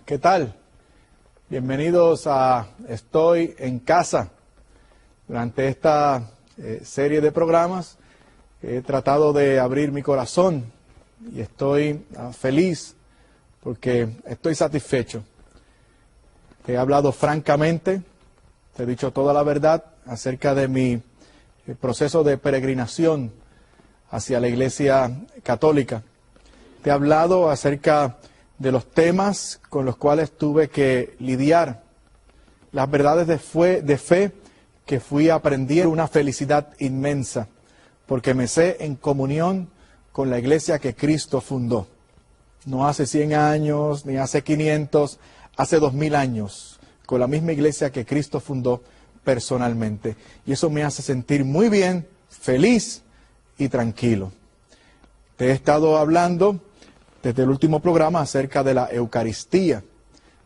¿Qué tal? Bienvenidos a Estoy en Casa. Durante esta serie de programas he tratado de abrir mi corazón y estoy feliz porque estoy satisfecho. Te he hablado francamente, te he dicho toda la verdad acerca de mi proceso de peregrinación hacia la Iglesia Católica. Te he hablado acerca de los temas con los cuales tuve que lidiar, las verdades de fe que fui aprendiendo, una felicidad inmensa, porque me sé en comunión con la iglesia que Cristo fundó. No hace 100 años, ni hace 500, hace 2000 años, con la misma iglesia que Cristo fundó personalmente. Y eso me hace sentir muy bien, feliz y tranquilo. Te he estado hablando desde el último programa acerca de la Eucaristía,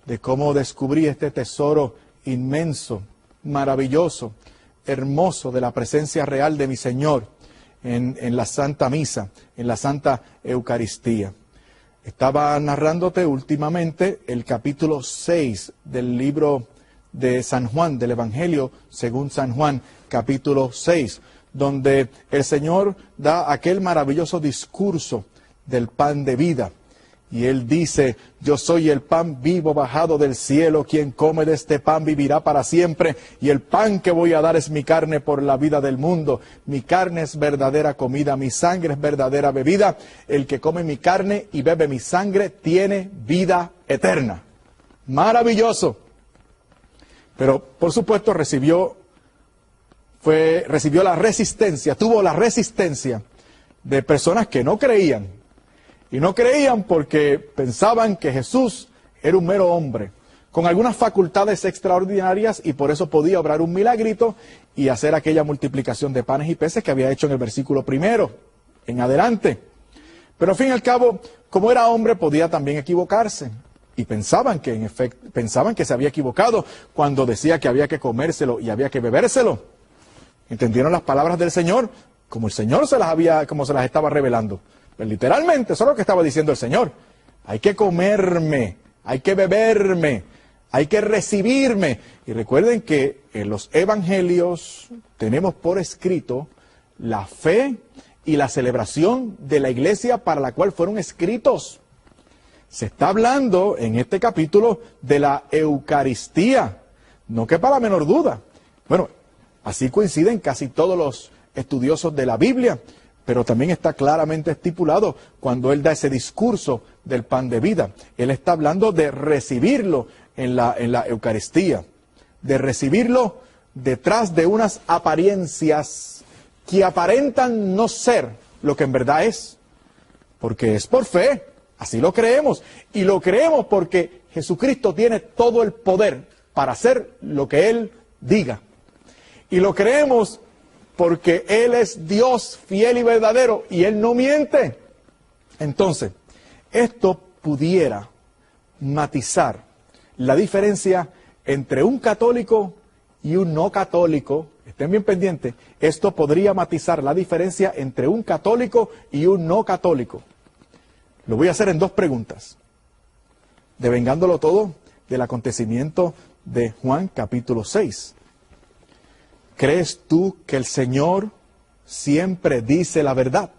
de cómo descubrí este tesoro inmenso, maravilloso, hermoso de la presencia real de mi Señor en la Santa Misa, en la Santa Eucaristía. Estaba narrándote últimamente el capítulo 6 del libro de San Juan, del Evangelio según San Juan, capítulo 6, donde el Señor da aquel maravilloso discurso del pan de vida. Y Él dice: yo soy el pan vivo bajado del cielo, quien come de este pan vivirá para siempre, y el pan que voy a dar es mi carne por la vida del mundo. Mi carne es verdadera comida, mi sangre es verdadera bebida. El que come mi carne y bebe mi sangre tiene vida eterna. Maravilloso. Pero por supuesto recibió la resistencia, tuvo la resistencia de personas que no creían. Y no creían porque pensaban que Jesús era un mero hombre, con algunas facultades extraordinarias, y por eso podía obrar un milagrito y hacer aquella multiplicación de panes y peces que había hecho en el versículo 1 en adelante. Pero al fin y al cabo, como era hombre, podía también equivocarse. Y pensaban que, en efecto, se había equivocado cuando decía que había que comérselo y había que bebérselo. ¿Entendieron las palabras del Señor? Como el Señor como se las estaba revelando. Pues literalmente, eso es lo que estaba diciendo el Señor. Hay que comerme, hay que beberme, hay que recibirme. Y recuerden que en los evangelios tenemos por escrito la fe y la celebración de la iglesia para la cual fueron escritos. Se está hablando en este capítulo de la Eucaristía. No quepa la menor duda. Bueno, así coinciden casi todos los estudiosos de la Biblia. Pero también está claramente estipulado cuando Él da ese discurso del pan de vida. Él está hablando de recibirlo en la Eucaristía, de recibirlo detrás de unas apariencias que aparentan no ser lo que en verdad es, porque es por fe, así lo creemos, y lo creemos porque Jesucristo tiene todo el poder para hacer lo que Él diga, y lo creemos porque Él es Dios fiel y verdadero y Él no miente. Entonces, esto pudiera matizar la diferencia entre un católico y un no católico. Estén bien pendientes. Esto podría matizar la diferencia entre un católico y un no católico. Lo voy a hacer en 2 preguntas, devengándolo todo del acontecimiento de Juan capítulo 6. ¿Crees tú que el Señor siempre dice la verdad?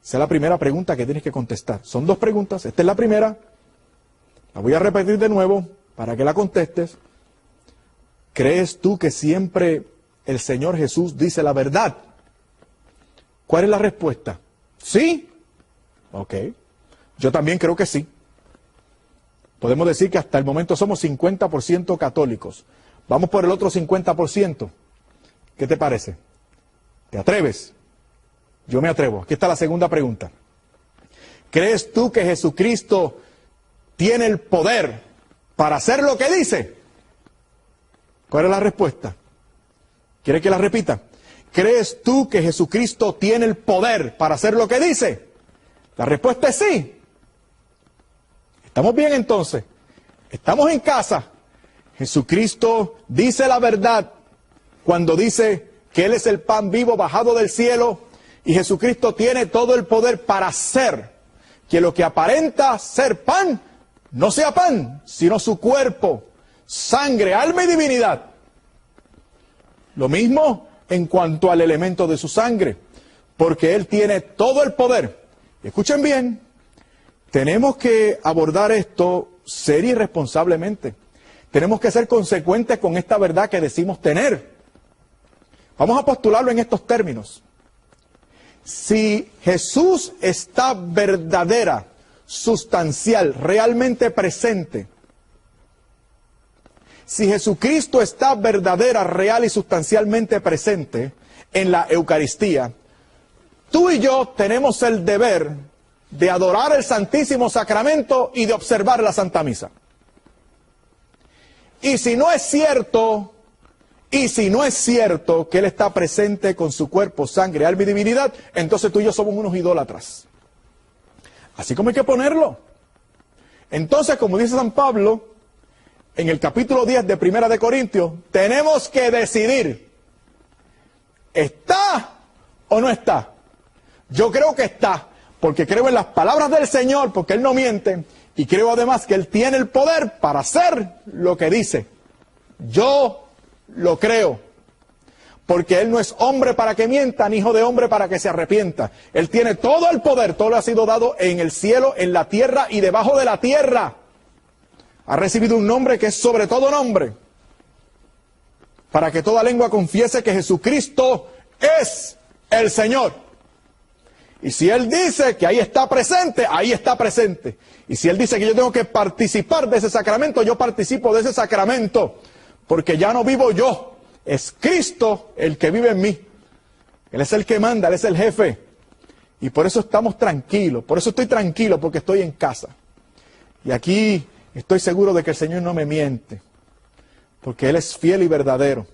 Esa es la primera pregunta que tienes que contestar. Son 2 preguntas. Esta es la primera. La voy a repetir de nuevo para que la contestes. ¿Crees tú que siempre el Señor Jesús dice la verdad? ¿Cuál es la respuesta? ¿Sí? Ok. Yo también creo que sí. Podemos decir que hasta el momento somos 50% católicos. Vamos por el otro 50%. ¿Qué te parece? ¿Te atreves? Yo me atrevo. Aquí está la segunda pregunta. ¿Crees tú que Jesucristo tiene el poder para hacer lo que dice? ¿Cuál es la respuesta? ¿Quiere que la repita? ¿Crees tú que Jesucristo tiene el poder para hacer lo que dice? La respuesta es sí. ¿Estamos bien entonces? Estamos en casa. Jesucristo dice la verdad cuando dice que Él es el pan vivo bajado del cielo, y Jesucristo tiene todo el poder para hacer que lo que aparenta ser pan no sea pan, sino su cuerpo, sangre, alma y divinidad. Lo mismo en cuanto al elemento de su sangre, porque Él tiene todo el poder. Escuchen bien, tenemos que abordar esto seria y responsablemente. Tenemos que ser consecuentes con esta verdad que decimos tener. Vamos a postularlo en estos términos. Si Jesús está verdadera, sustancial, realmente presente, si Jesucristo está verdadera, real y sustancialmente presente en la Eucaristía, tú y yo tenemos el deber de adorar el Santísimo Sacramento y de observar la Santa Misa. Y si no es cierto que Él está presente con su cuerpo, sangre, alma y divinidad, entonces tú y yo somos unos idólatras. Así como hay que ponerlo. Entonces, como dice San Pablo, en el capítulo 10 de Primera de Corintios, tenemos que decidir, ¿está o no está? Yo creo que está, porque creo en las palabras del Señor, porque Él no miente, y creo además que Él tiene el poder para hacer lo que dice. Yo lo creo, porque Él no es hombre para que mienta, ni hijo de hombre para que se arrepienta. Él tiene todo el poder, todo le ha sido dado en el cielo, en la tierra y debajo de la tierra. Ha recibido un nombre que es sobre todo nombre, para que toda lengua confiese que Jesucristo es el Señor. Y si Él dice que ahí está presente, ahí está presente. Y si Él dice que yo tengo que participar de ese sacramento, yo participo de ese sacramento. Porque ya no vivo yo, es Cristo el que vive en mí. Él es el que manda, Él es el jefe. Y por eso estamos tranquilos, por eso estoy tranquilo, porque estoy en casa. Y aquí estoy seguro de que el Señor no me miente, porque Él es fiel y verdadero.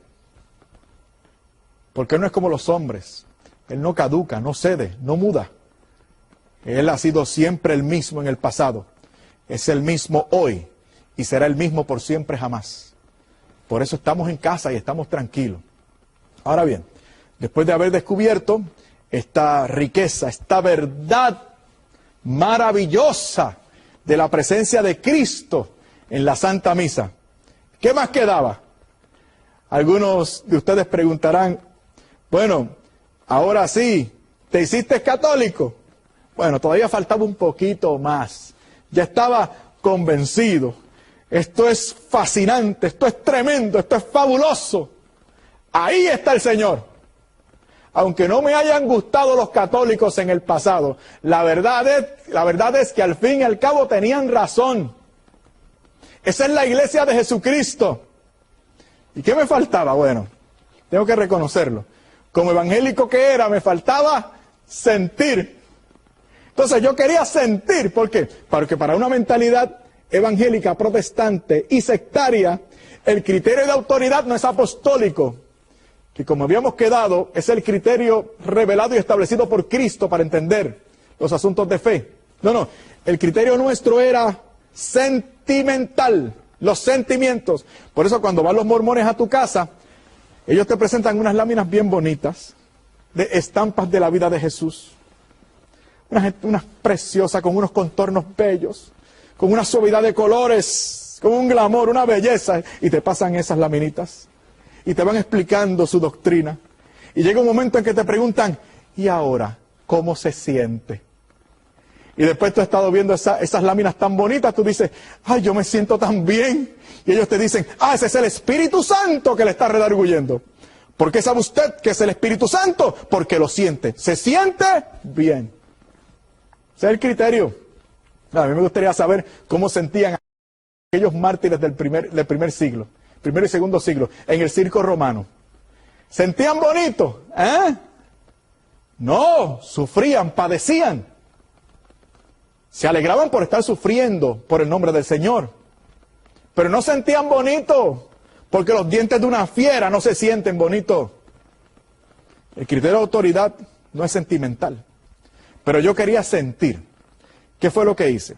Porque Él no es como los hombres, Él no caduca, no cede, no muda. Él ha sido siempre el mismo en el pasado, es el mismo hoy y será el mismo por siempre jamás. Por eso estamos en casa y estamos tranquilos. Ahora bien, después de haber descubierto esta riqueza, esta verdad maravillosa de la presencia de Cristo en la Santa Misa, ¿qué más quedaba? Algunos de ustedes preguntarán, bueno, ahora sí, ¿te hiciste católico? Bueno, todavía faltaba un poquito más. Ya estaba convencido. Esto es fascinante, esto es tremendo, esto es fabuloso. Ahí está el Señor. Aunque no me hayan gustado los católicos en el pasado, la verdad es que al fin y al cabo tenían razón. Esa es la iglesia de Jesucristo. ¿Y qué me faltaba? Bueno, tengo que reconocerlo. Como evangélico que era, me faltaba sentir. Entonces yo quería sentir, ¿por qué? Porque para una mentalidad evangélica, protestante y sectaria, el criterio de autoridad no es apostólico, que como habíamos quedado, es el criterio revelado y establecido por Cristo para entender los asuntos de fe. No, el criterio nuestro era sentimental, los sentimientos. Por eso cuando van los mormones a tu casa, ellos te presentan unas láminas bien bonitas, de estampas de la vida de Jesús, unas preciosas, con unos contornos bellos, con una suavidad de colores, con un glamour, una belleza, y te pasan esas laminitas, y te van explicando su doctrina, y llega un momento en que te preguntan, ¿y ahora cómo se siente? Y después tú has estado viendo esas láminas tan bonitas, tú dices, ¡ay, yo me siento tan bien! Y ellos te dicen, ¡ah, ese es el Espíritu Santo que le está redarguyendo! ¿Por qué sabe usted que es el Espíritu Santo? Porque lo siente, se siente bien. Ese es el criterio. A mí me gustaría saber cómo sentían aquellos mártires del primer siglo, primero y segundo siglo, en el circo romano. ¿Sentían bonito? No, sufrían, padecían. Se alegraban por estar sufriendo por el nombre del Señor. Pero no sentían bonito, porque los dientes de una fiera no se sienten bonitos. El criterio de autoridad no es sentimental. Pero yo quería sentir. ¿Qué fue lo que hice?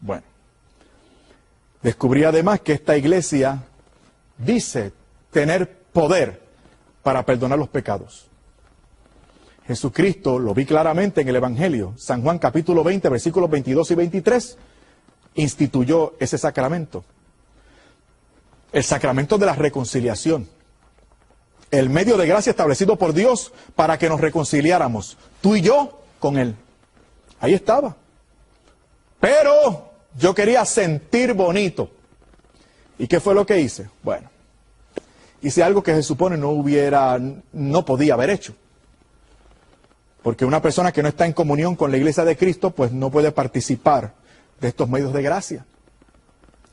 Bueno, descubrí además que esta iglesia dice tener poder para perdonar los pecados. Jesucristo, lo vi claramente en el Evangelio, San Juan capítulo 20, versículos 22 y 23, instituyó ese sacramento. El sacramento de la reconciliación. El medio de gracia establecido por Dios para que nos reconciliáramos, tú y yo, con Él. Ahí estaba. Pero yo quería sentir bonito. ¿Y qué fue lo que hice? Bueno, hice algo que se supone no podía haber hecho. Porque una persona que no está en comunión con la iglesia de Cristo, pues no puede participar de estos medios de gracia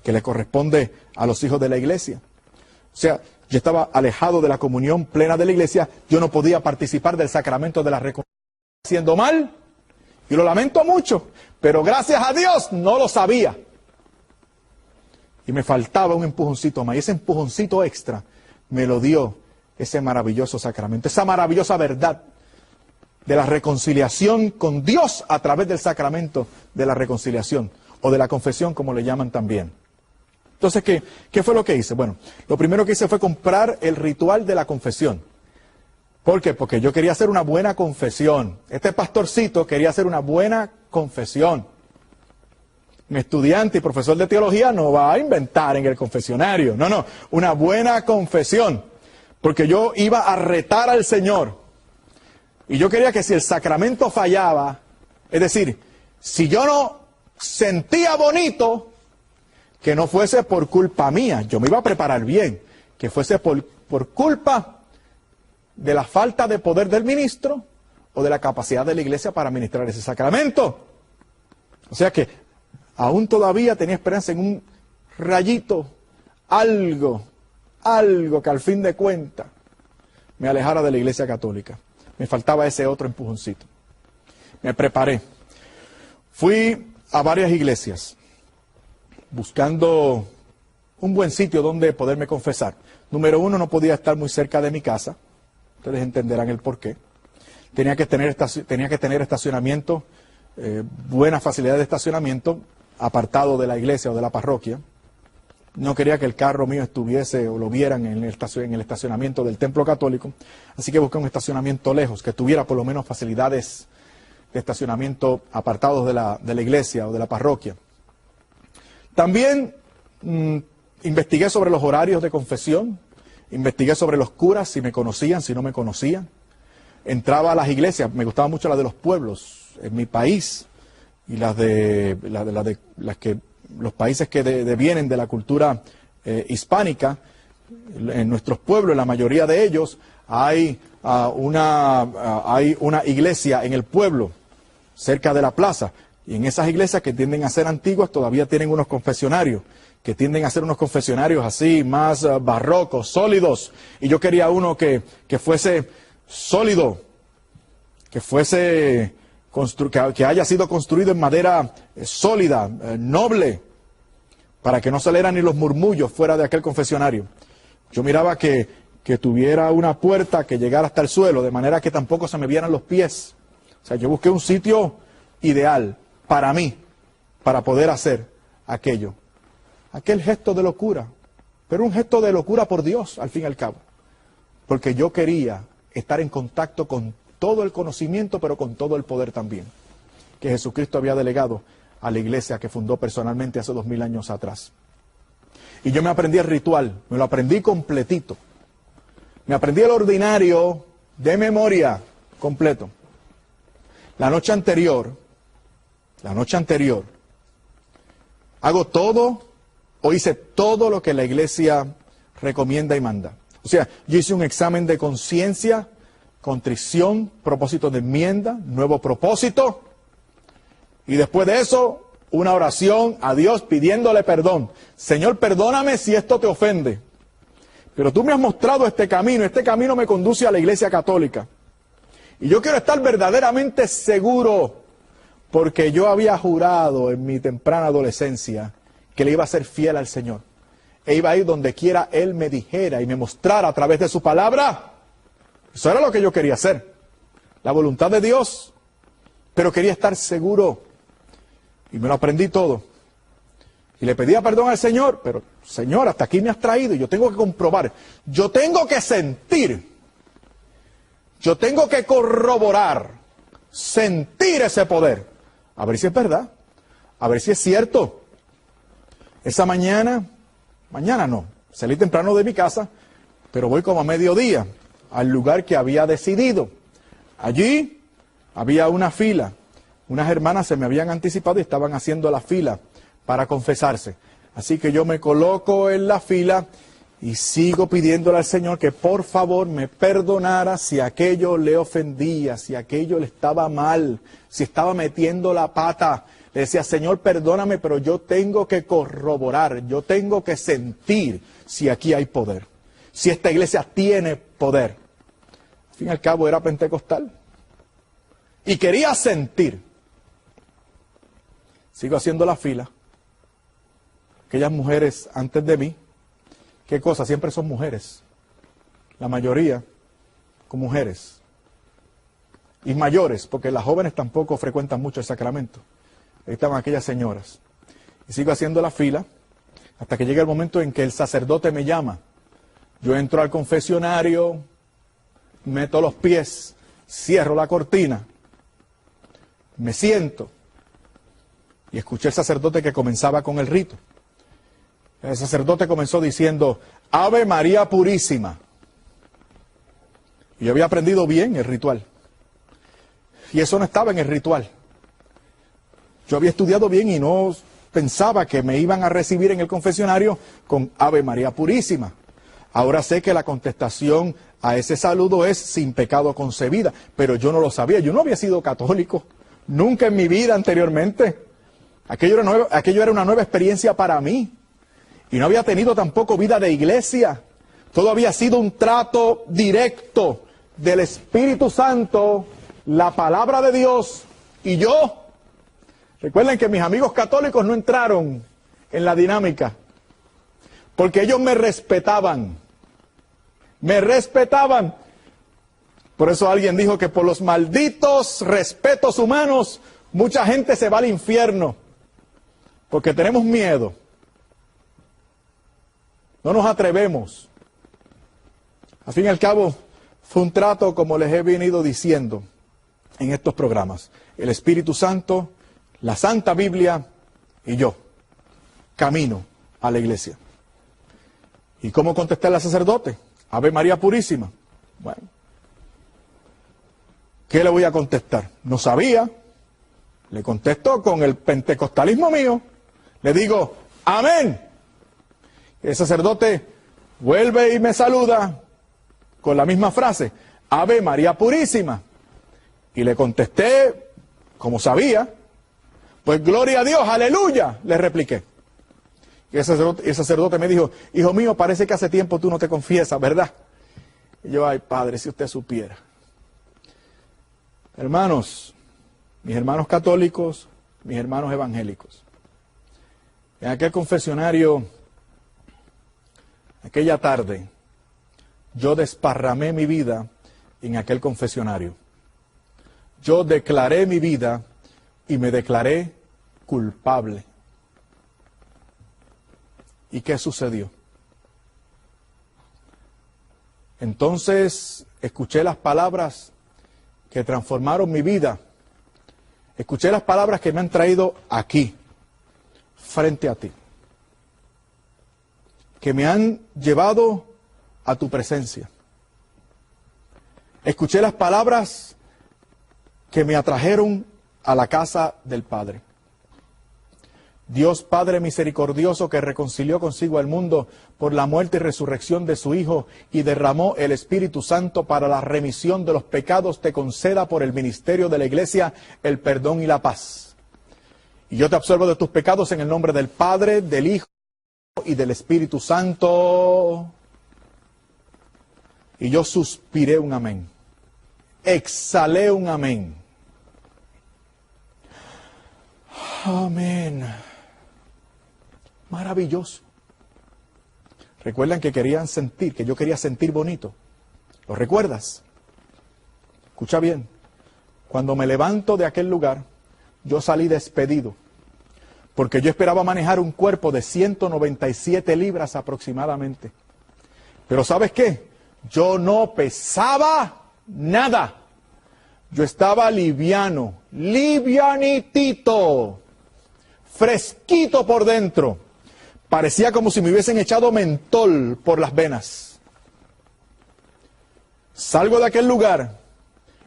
que le corresponde a los hijos de la iglesia. O sea, yo estaba alejado de la comunión plena de la iglesia, yo no podía participar del sacramento de la reconciliación, haciendo mal, y lo lamento mucho, pero gracias a Dios no lo sabía. Y me faltaba un empujoncito más, y ese empujoncito extra me lo dio ese maravilloso sacramento, esa maravillosa verdad de la reconciliación con Dios a través del sacramento de la reconciliación, o de la confesión, como le llaman también. Entonces, ¿qué fue lo que hice? Bueno, lo primero que hice fue comprar el ritual de la confesión. ¿Por qué? Porque yo quería hacer una buena confesión. Este pastorcito quería hacer una buena confesión. Mi estudiante y profesor de teología no va a inventar en el confesionario. No, una buena confesión. Porque yo iba a retar al Señor. Y yo quería que si el sacramento fallaba, es decir, si yo no sentía bonito, que no fuese por culpa mía, yo me iba a preparar bien, que fuese por culpa de la falta de poder del ministro o de la capacidad de la iglesia para administrar ese sacramento. O sea que aún todavía tenía esperanza en un rayito, algo que al fin de cuentas me alejara de la iglesia católica. Me faltaba ese otro empujoncito. Me preparé. Fui a varias iglesias buscando un buen sitio donde poderme confesar. Número uno, no podía estar muy cerca de mi casa. Ustedes entenderán el porqué. Tenía que tener estacionamiento, buena facilidad de estacionamiento, apartado de la iglesia o de la parroquia. No quería que el carro mío estuviese o lo vieran en el estacionamiento del templo católico. Así que busqué un estacionamiento lejos, que tuviera por lo menos facilidades de estacionamiento apartados de la iglesia o de la parroquia. También investigué sobre los horarios de confesión, investigué sobre los curas, si me conocían, si no me conocían. Entraba a las iglesias, me gustaba mucho las de los pueblos en mi país y los países que vienen de la cultura hispánica. En nuestros pueblos, en la mayoría de ellos, hay una iglesia en el pueblo, cerca de la plaza. Y en esas iglesias que tienden a ser antiguas todavía tienen unos confesionarios, que tienden a ser unos confesionarios así, más barrocos, sólidos. Y yo quería uno que fuese sólido, que haya sido construido en madera sólida, noble, para que no salieran ni los murmullos fuera de aquel confesionario. Yo miraba que tuviera una puerta que llegara hasta el suelo, de manera que tampoco se me vieran los pies. O sea, yo busqué un sitio ideal para mí, para poder hacer aquel gesto de locura, pero un gesto de locura por Dios, al fin y al cabo, porque yo quería estar en contacto con todo el conocimiento, pero con todo el poder también, que Jesucristo había delegado a la iglesia que fundó personalmente hace 2000 años atrás. Y yo me aprendí el ritual, me lo aprendí completito, me aprendí el ordinario de memoria completo. La noche anterior, hago todo o hice todo lo que la iglesia recomienda y manda. O sea, yo hice un examen de conciencia, contrición, propósito de enmienda, nuevo propósito. Y después de eso, una oración a Dios pidiéndole perdón. Señor, perdóname si esto te ofende. Pero tú me has mostrado este camino me conduce a la iglesia católica. Y yo quiero estar verdaderamente seguro, porque yo había jurado en mi temprana adolescencia que le iba a ser fiel al Señor. E iba a ir donde quiera Él me dijera y me mostrara a través de su palabra. Eso era lo que yo quería hacer. La voluntad de Dios. Pero quería estar seguro. Y me lo aprendí todo. Y le pedía perdón al Señor. Pero, Señor, hasta aquí me has traído. Y yo tengo que comprobar. Yo tengo que sentir. Yo tengo que corroborar. Sentir ese poder. A ver si es verdad. A ver si es cierto. Esa mañana no, salí temprano de mi casa, pero voy como a mediodía al lugar que había decidido. Allí había una fila. Unas hermanas se me habían anticipado y estaban haciendo la fila para confesarse. Así que yo me coloco en la fila y sigo pidiéndole al Señor que por favor me perdonara si aquello le ofendía, si aquello le estaba mal, si estaba metiendo la pata. Le decía, Señor, perdóname, pero yo tengo que corroborar, yo tengo que sentir si aquí hay poder, si esta iglesia tiene poder. Al fin y al cabo era pentecostal y quería sentir. Sigo haciendo la fila. Aquellas mujeres antes de mí, ¿qué cosa? Siempre son mujeres. La mayoría con mujeres. Y mayores, porque las jóvenes tampoco frecuentan mucho el sacramento. Ahí estaban aquellas señoras. Y sigo haciendo la fila hasta que llega el momento en que el sacerdote me llama. Yo entro al confesionario, meto los pies, cierro la cortina, me siento y escuché al sacerdote que comenzaba con el rito. El sacerdote comenzó diciendo, Ave María Purísima. Y yo había aprendido bien el ritual. Y eso no estaba en el ritual. Yo había estudiado bien y no pensaba que me iban a recibir en el confesionario con Ave María Purísima. Ahora sé que la contestación a ese saludo es sin pecado concebida, pero yo no lo sabía. Yo no había sido católico, nunca en mi vida anteriormente. Aquello era una nueva experiencia para mí. Y no había tenido tampoco vida de iglesia. Todo había sido un trato directo del Espíritu Santo, la palabra de Dios y yo. Recuerden que mis amigos católicos no entraron en la dinámica, porque ellos me respetaban. Me respetaban. Por eso alguien dijo que por los malditos respetos humanos, mucha gente se va al infierno, porque tenemos miedo. No nos atrevemos. Al fin y al cabo, fue un trato como les he venido diciendo en estos programas. El Espíritu Santo, la Santa Biblia y yo, camino a la iglesia. ¿Y cómo contesté al sacerdote? Ave María Purísima. Bueno, ¿qué le voy a contestar? No sabía. Le contesto con el pentecostalismo mío. Le digo, amén. El sacerdote vuelve y me saluda con la misma frase, Ave María Purísima. Y le contesté, como sabía, pues gloria a Dios, aleluya, le repliqué. Y el sacerdote me dijo, hijo mío, parece que hace tiempo tú no te confiesas, ¿verdad? Y yo, ay padre, si usted supiera. Hermanos, mis hermanos católicos, mis hermanos evangélicos, en aquel confesionario, aquella tarde, yo desparramé mi vida en aquel confesionario. Yo declaré mi vida y me declaré culpable. ¿Y qué sucedió? Entonces escuché las palabras que transformaron mi vida. Escuché las palabras que me han traído aquí, frente a ti, que me han llevado a tu presencia. Escuché las palabras que me atrajeron a la casa del Padre. Dios Padre misericordioso, que reconcilió consigo al mundo por la muerte y resurrección de su Hijo y derramó el Espíritu Santo para la remisión de los pecados, te conceda por el ministerio de la Iglesia el perdón y la paz. Y yo te absolvo de tus pecados en el nombre del Padre, del Hijo y del Espíritu Santo. Y yo suspiré un amén. Exhalé un amén. Amén. Maravilloso. Recuerdan que querían sentir, que yo quería sentir bonito. ¿Lo recuerdas? Escucha bien. Cuando me levanto de aquel lugar, yo salí despedido. Porque yo esperaba manejar un cuerpo de 197 libras aproximadamente. Pero ¿sabes qué? Yo no pesaba nada. Yo estaba liviano, livianitito, fresquito por dentro. Parecía como si me hubiesen echado mentol por las venas. Salgo de aquel lugar.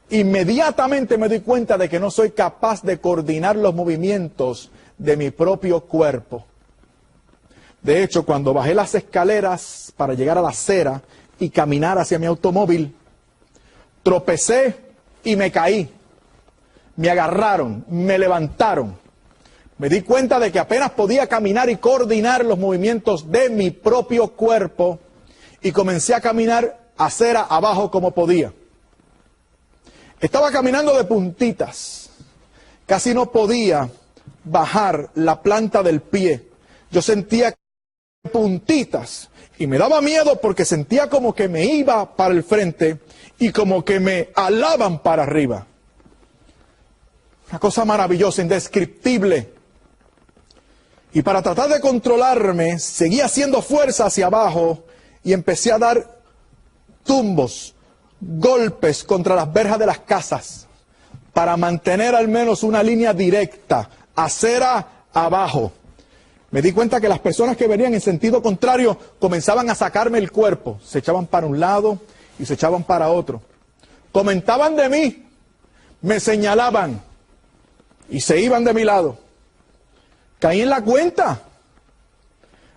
Inmediatamente me doy cuenta de que no soy capaz de coordinar los movimientos de mi propio cuerpo. De hecho, cuando bajé las escaleras para llegar a la acera y caminar hacia mi automóvil, tropecé y me caí. Me agarraron, me levantaron. Me di cuenta de que apenas podía caminar y coordinar los movimientos de mi propio cuerpo y comencé a caminar acera abajo como podía. Estaba caminando de puntitas. Casi no podía bajar la planta del pie. Yo sentía puntitas y me daba miedo porque sentía como que me iba para el frente y como que me alaban para arriba. Una cosa maravillosa, indescriptible. Y para tratar de controlarme, seguí haciendo fuerza hacia abajo y empecé a dar tumbos, golpes contra las verjas de las casas para mantener al menos una línea directa, acera abajo. Me di cuenta que las personas que venían en sentido contrario comenzaban a sacarme el cuerpo. Se echaban para un lado y se echaban para otro. Comentaban de mí, me señalaban y se iban de mi lado. Caí en la cuenta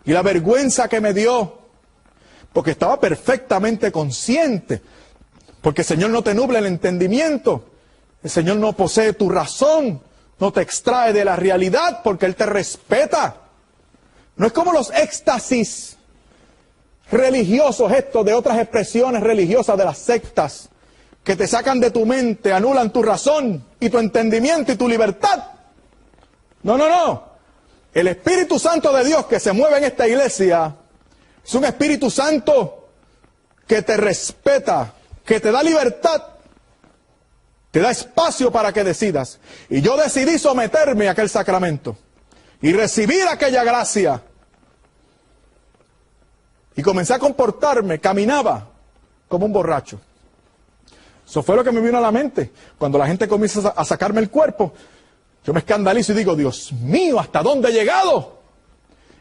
y la vergüenza que me dio, porque estaba perfectamente consciente, porque el Señor no te nubla el entendimiento, el Señor no posee tu razón, no te extrae de la realidad porque Él te respeta. No es como los éxtasis religiosos estos de otras expresiones religiosas de las sectas que te sacan de tu mente, anulan tu razón y tu entendimiento y tu libertad. No, no, no. El Espíritu Santo de Dios que se mueve en esta iglesia es un Espíritu Santo que te respeta, que te da libertad, te da espacio para que decidas. Y yo decidí someterme a aquel sacramento y recibir aquella gracia. Y comencé a comportarme, caminaba como un borracho. Eso fue lo que me vino a la mente. Cuando la gente comienza a sacarme el cuerpo, yo me escandalizo y digo, Dios mío, ¿hasta dónde he llegado?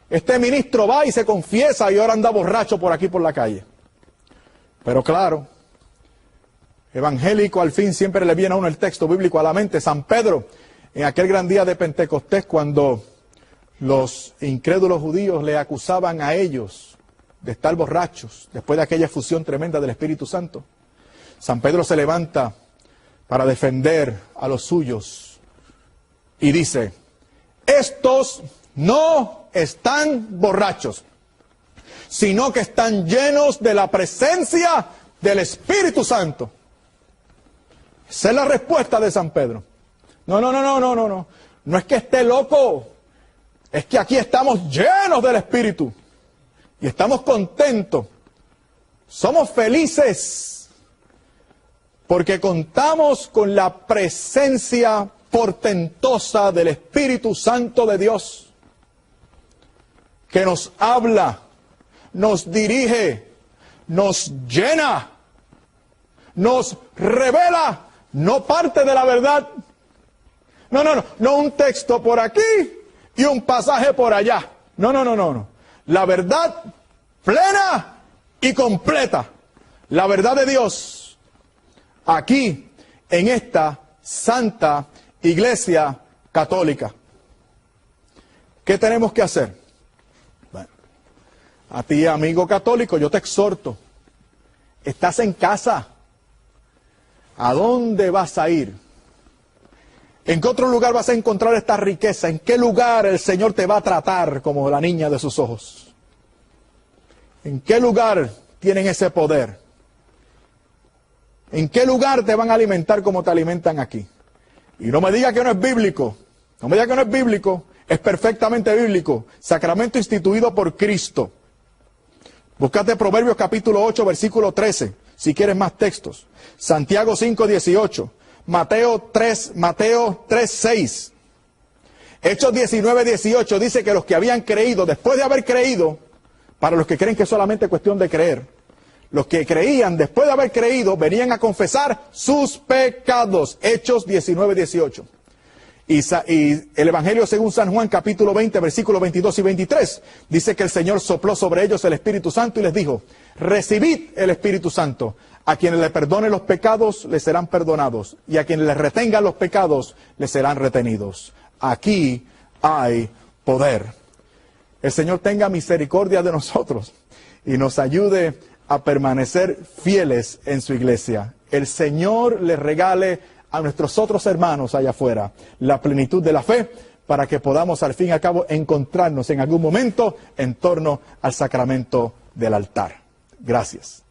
Este ministro va y se confiesa y ahora anda borracho por aquí por la calle. Pero claro, evangélico al fin siempre le viene a uno el texto bíblico a la mente. San Pedro, en aquel gran día de Pentecostés, cuando los incrédulos judíos le acusaban a ellos de estar borrachos, después de aquella efusión tremenda del Espíritu Santo, San Pedro se levanta para defender a los suyos y dice, estos no están borrachos, sino que están llenos de la presencia del Espíritu Santo. Esa es la respuesta de San Pedro. No, no, no, no, no, no, no. No es que esté loco, es que aquí estamos llenos del Espíritu y estamos contentos, somos felices porque contamos con la presencia portentosa del Espíritu Santo de Dios, que nos habla, nos dirige, nos llena, nos revela, no parte de la verdad. No, no, no, no un texto por aquí y un pasaje por allá. No, no, no, no, no. La verdad plena y completa. La verdad de Dios aquí en esta santa Iglesia Católica. ¿Qué tenemos que hacer? Bueno, a ti, amigo católico, yo te exhorto. Estás en casa. ¿A dónde vas a ir? ¿En qué otro lugar vas a encontrar esta riqueza? ¿En qué lugar el Señor te va a tratar como la niña de sus ojos? ¿En qué lugar tienen ese poder? ¿En qué lugar te van a alimentar como te alimentan aquí? Y no me diga que no es bíblico. No me diga que no es bíblico. Es perfectamente bíblico. Sacramento instituido por Cristo. Búscate Proverbios capítulo 8, versículo 13, si quieres más textos. Santiago 5, 18. Mateo 3, 6. Hechos 19, 18 dice que los que habían creído, después de haber creído, para los que creen que es solamente cuestión de creer, los que creían, después de haber creído, venían a confesar sus pecados. Hechos 19, 18. Y el Evangelio según San Juan, capítulo 20, versículos 22 y 23, dice que el Señor sopló sobre ellos el Espíritu Santo y les dijo, recibid el Espíritu Santo. A quienes le perdonen los pecados, les serán perdonados. Y a quienes les retengan los pecados, les serán retenidos. Aquí hay poder. El Señor tenga misericordia de nosotros y nos ayude a permanecer fieles en su iglesia. El Señor le regale a nuestros otros hermanos allá afuera la plenitud de la fe para que podamos al fin y al cabo encontrarnos en algún momento en torno al sacramento del altar. Gracias.